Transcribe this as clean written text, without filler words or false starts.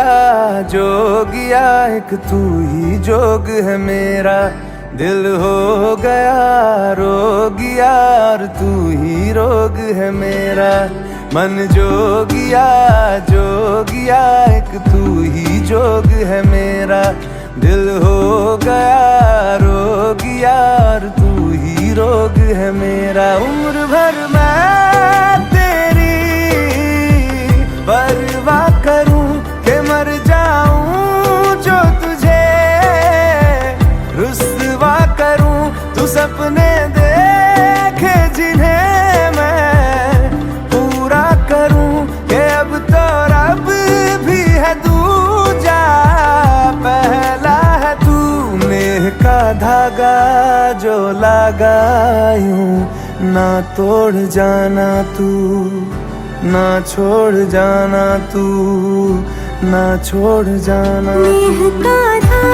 जोगिया जोगिया एक तू ही जोग है मेरा, दिल हो गया रोगिया और तू ही रोग है मेरा। मन जोगिया जोगिया एक तू ही जोग है मेरा, दिल हो गया रोगिया और तू ही रोग है मेरा। उम्र भर मैं तेरी परवाह करूं कि मर जाऊं जो तुझे रुस्वा करूं। तू सपने देखे जिन्हें मैं पूरा करूं कि अब तो रब भी है दूजा पहला है तू। नेह का धागा जो लगा यूं ना तोड़ जाना तू, ना छोड़ जाना तू, ना छोड़ जाना तू। नेह का धागा